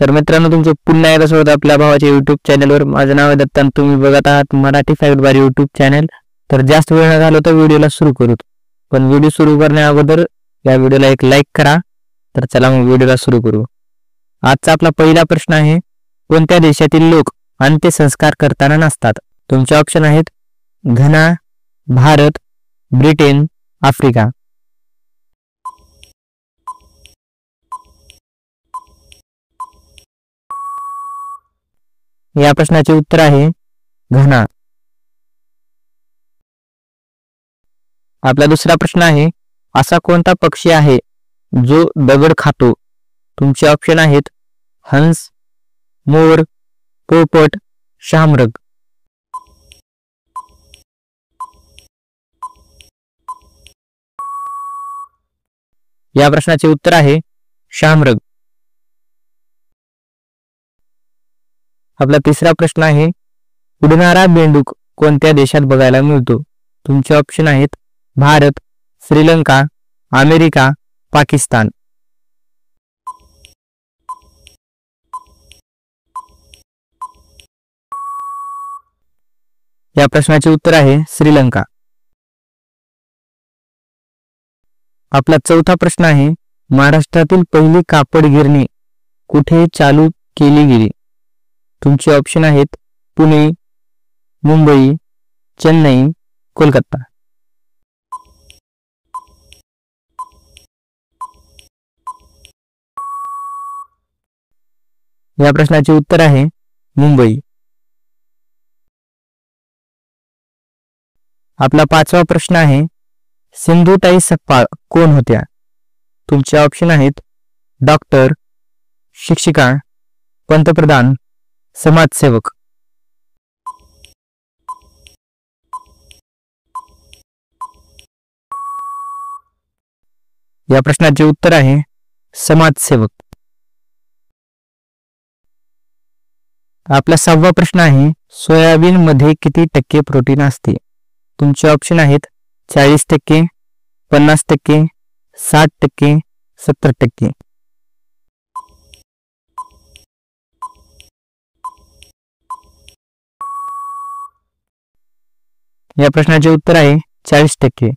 तर मित्रांनो, तुमचं पुन्हा एकदा स्वागत आपल्या भावाच्या युट्यूब चॅनलवर. माझं नाव आहे दत्त आणि तुम्ही बघत आहात मराठी फॅक्ट बार युट्यूब चॅनल. तर जास्त वेळ न घालवता तर व्हिडिओला सुरू करू. पण व्हिडिओ सुरू करण्या अगोदर या व्हिडिओला एक लाईक करा. तर चला मग व्हिडिओला सुरू करू. आजचा आपला पहिला प्रश्न आहे, कोणत्या देशातील लोक अंत्यसंस्कार करताना नसतात? तुमचे ऑप्शन आहेत घना, भारत, ब्रिटन, आफ्रिका. या प्रश्नाचे उत्तर आहे घना. आपला दुसरा प्रश्न आहे, असा कोणता पक्षी आहे जो दगड खातो? तुमचे ऑप्शन आहेत हंस, मोर, पोपट, शामरग. या प्रश्नाचे उत्तर आहे शामरग. आपला तिसरा प्रश्न आहे, उडणारा बेंडूक कोणत्या देशात बघायला मिळतो? तुमचे ऑप्शन आहेत भारत, श्रीलंका, अमेरिका, पाकिस्तान. या प्रश्नाचे उत्तर आहे श्रीलंका. आपला चौथा प्रश्न आहे, महाराष्ट्रातील पहिली कापड गिरणी कुठे चालू केली गेली? तुमचे ऑप्शन आहेत पुणे, मुंबई, चेन्नई, कोलकाता. या प्रश्नाचे उत्तर आहे मुंबई. आपला पाचवा प्रश्न आहे, सिंधुताई सपकाळ कोण होत्या? तुमचे ऑप्शन आहेत डॉक्टर, शिक्षिका, पंतप्रधान, समाजसेवक. या प्रश्नाचे उत्तर आहे समाजसेवक. आपला सहावा प्रश्न आहे, सोयाबीन मध्ये किती टक्के प्रोटीन असते? तुमचे ऑप्शन आहेत 40%, 50%, 60%, 70%. या प्रश्नाचे उत्तर आहे 40%.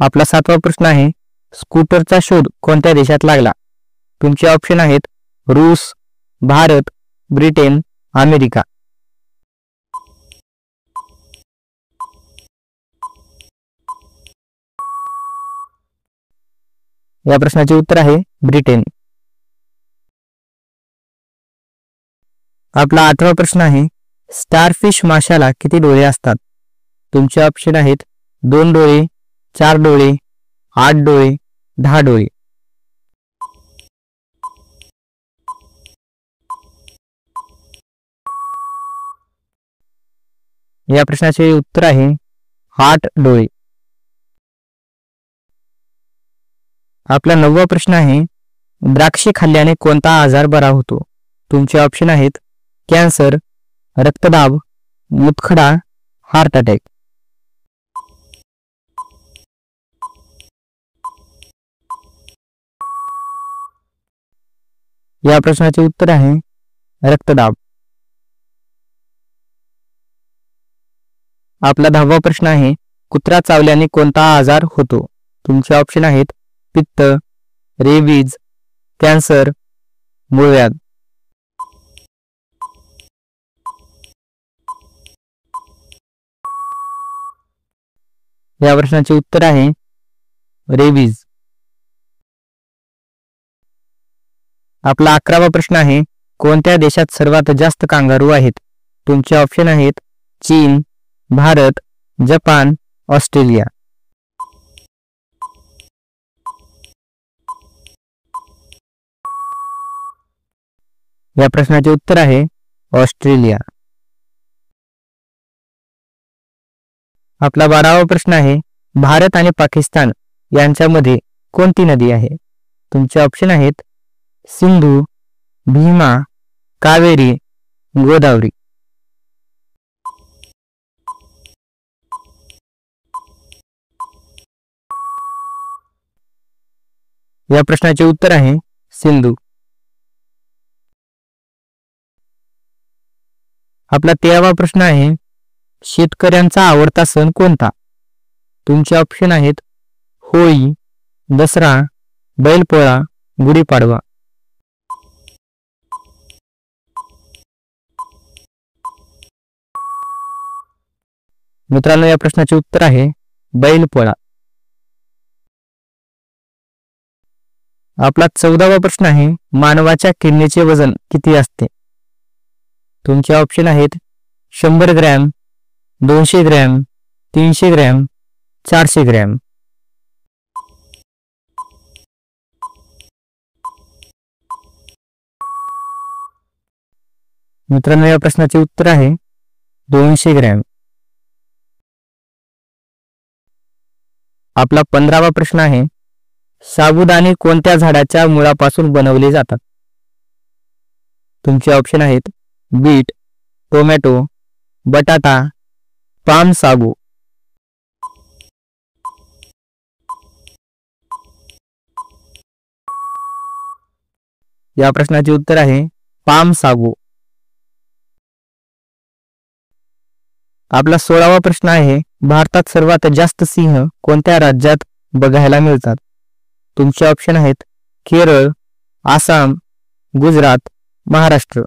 आपला सातवा प्रश्न आहे, स्कूटरचा शोध कोणत्या देशात लागला? तुमचे ऑप्शन आहेत रूस, भारत, ब्रिटन, अमेरिका. या प्रश्नाचे उत्तर आहे ब्रिटन. आपला आठवा प्रश्न आहे, स्टारफिश माशाला किती डोळे असतात? तुमचे ऑप्शन आहेत 2 डोळे, 4 डोळे, 8 डोळे, 10 डोळे. या प्रश्नाचे उत्तर आहे 8 डोळे. आपला 9वा प्रश्न आहे, द्राक्षे खाल्ल्याने कोणता आजार बरा होतो? तुमचे ऑप्शन आहेत कॅन्सर, रक्तदाब, मुतखडा, हार्ट अटॅक. या प्रश्नाचे उत्तर आहे रक्तदाब. आपला 10वा प्रश्न आहे, कुत्रा चावल्याने कोणता आजार होतो? तुमचे ऑप्शन आहेत पित्त, रेबीज, कॅन्सर, मूळव्याध. या प्रश्नाचे उत्तर आहे रेबीज. आपला 11वा प्रश्न आहे, कोणत्या देशात सर्वात जास्त कांगारू आहेत? तुमचे ऑप्शन आहेत चीन, भारत, जपान, ऑस्ट्रेलिया. या प्रश्नाचे उत्तर आहे ऑस्ट्रेलिया. आपला 12वा प्रश्न आहे, भारत आणि पाकिस्तान यांच्यामध्ये कोणती नदी आहे? तुमचे ऑप्शन आहेत सिंधू, भीमा, कावेरी, गोदावरी. या प्रश्नाचे उत्तर आहे सिंधू. आपला 13वा प्रश्न आहे, शेतकऱ्यांचा आवडता सण कोणता? तुमचे ऑप्शन आहेत होळी, दसरा, बैलपोळा, गुढीपाडवा. मित्रांनो, या प्रश्नाचे उत्तर आहे बैलपोळा. आपला 14वा प्रश्न आहे, मानवाच्या किडनीचे वजन किती असते? तुमचे ऑप्शन आहेत 100 ग्रॅम, 200 ग्रॅम, 300 ग्रॅम, 400 ग्रॅम. मित्रांनो, या प्रश्नाचे उत्तर आहे 200 ग्रॅम. आपला 15वा प्रश्न आहे, साबुदाणे कोणत्या झाडाच्या मुळापासून बनवले जातात? तुमचे ऑप्शन आहेत बीट, टोमॅटो, बटाटा, पाम साबू. या प्रश्नाचे उत्तर आहे पाम साबू. आपला 16वा प्रश्न आहे, भारतात सर्वात जास्त सिंह कोणत्या राज्यात बघायला मिळतात? तुमचे ऑप्शन आहेत केरळ, आसाम, गुजरात, महाराष्ट्र.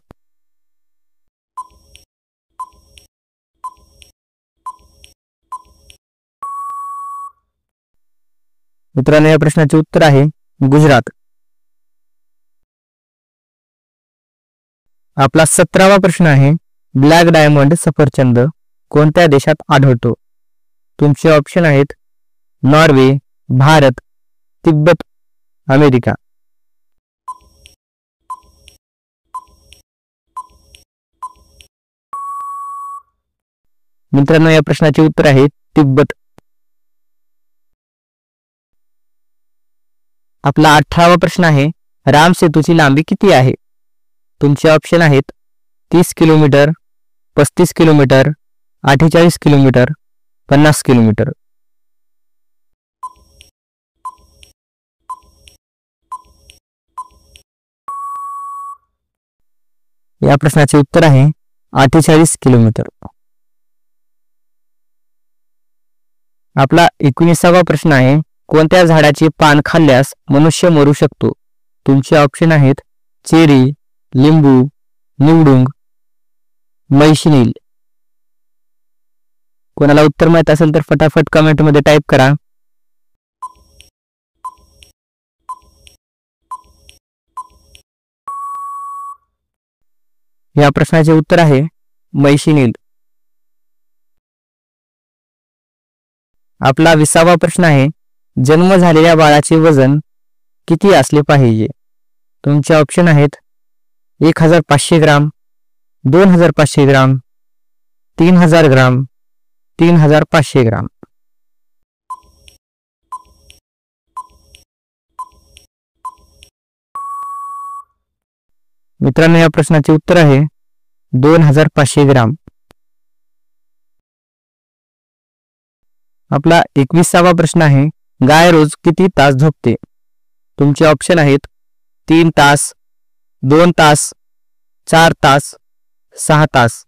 मित्रांनो, या प्रश्नाचे उत्तर आहे गुजरात. आपला 17वा प्रश्न आहे, ब्लॅक डायमंड सफरचंद कोणत्या देशात आढळतो? तुमचे ऑप्शन आहेत नॉर्वे, भारत, तिब्बत, अमेरिका. मित्रांनो, या प्रश्नाचे उत्तर आहे तिब्बत. आपला 18वा प्रश्न आहे, राम सेतूची लांबी किती आहे? तुमचे ऑप्शन आहेत 30 किलोमीटर, 35 किलोमीटर, 48 किलोमीटर, 50 किलोमीटर. या प्रश्नाचे उत्तर आहे 48 किलोमीटर. आपला 19वा प्रश्न आहे, कोणत्या झाडाचे पान खाल्ल्यास मनुष्य मरू शकतो? तुमचे ऑप्शन आहेत चेरी, लिंबू, निवडुंग, मैशिनील. कोणाला उत्तर माहित असेल तर फटाफट कमेंट मध्ये टाईप करा. या प्रश्नाचे उत्तर आहे मैशिनील. आपला 20वा प्रश्न आहे, जन्म झालेल्या बाळाचे वजन किती असले पाहिजे? तुमचे ऑप्शन आहेत 1500 ग्राम, 2500 ग्राम, 3000 ग्राम, 3500 ग्राम. मित्रांनो, या प्रश्नाचे उत्तर आहे 2500 ग्राम. आपला 21वा प्रश्न आहे, गाय रोज किती तास झोपते? तुमचे ऑप्शन आहेत 3 तास, 2 तास, 4 तास, 6 तास.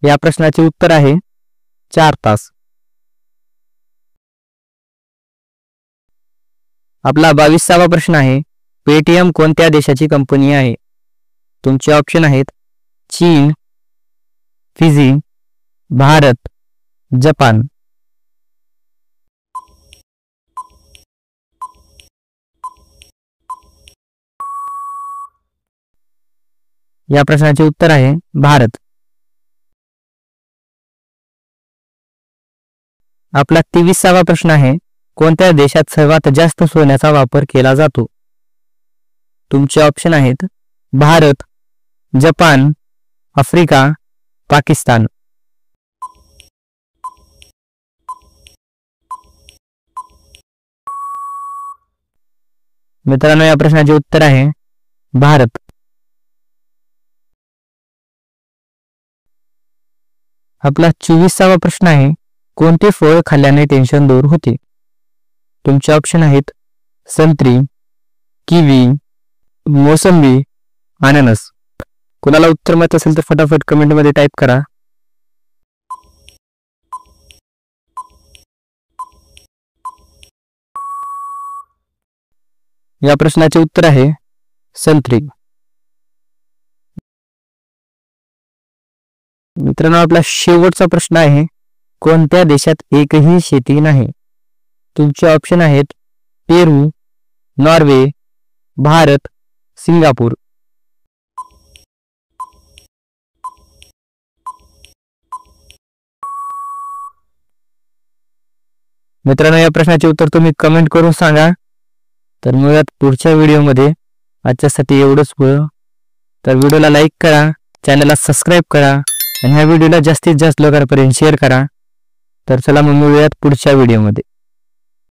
या प्रश्नाचे उत्तर आहे 4 तास. आपला 22वा प्रश्न आहे, पेटीएम कोणत्या देशाची कंपनी आहे? तुमचे ऑप्शन आहेत चीन, फिजी, भारत, जपान. या प्रश्नाचे उत्तर आहे भारत. आपला 23वा प्रश्न आहे, कोणत्या देशात सर्वात जास्त सोन्याचा वापर केला जातो? तुमचे ऑप्शन आहेत भारत, जपान, आफ्रिका, पाकिस्तान. मित्रांनो, या प्रश्नाचे उत्तर आहे भारत. आपला 24वा प्रश्न आहे, कोणते फळ खाल्ल्याने टेन्शन दूर होते? तुमचे ऑप्शन आहेत संत्री, किवी, मोसंबी, अननस. कुणाला उत्तर माहित असेल तर फटाफट कमेंटमध्ये टाईप करा. या प्रश्नाचे उत्तर आहे संत्री. मित्रांनो, आपला शेवटचा प्रश्न आहे, कोणत्या देशात एकही शेती नाही? तुमचे ऑप्शन आहेत पेरू, नॉर्वे, भारत, सिंगापूर. मित्रांनो, या प्रश्नाचे उत्तर तुम्ही कमेंट करून सांगा. तर मिळूयात पुढच्या व्हिडिओमध्ये. आजच्यासाठी एवढंच होतं. तर व्हिडिओला लाईक करा, चॅनलला सबस्क्राईब करा आणि ह्या व्हिडिओला जास्तीत जास्त लोकांपर्यंत शेअर करा. तर चला मग मिळूयात पुढच्या व्हिडिओमध्ये.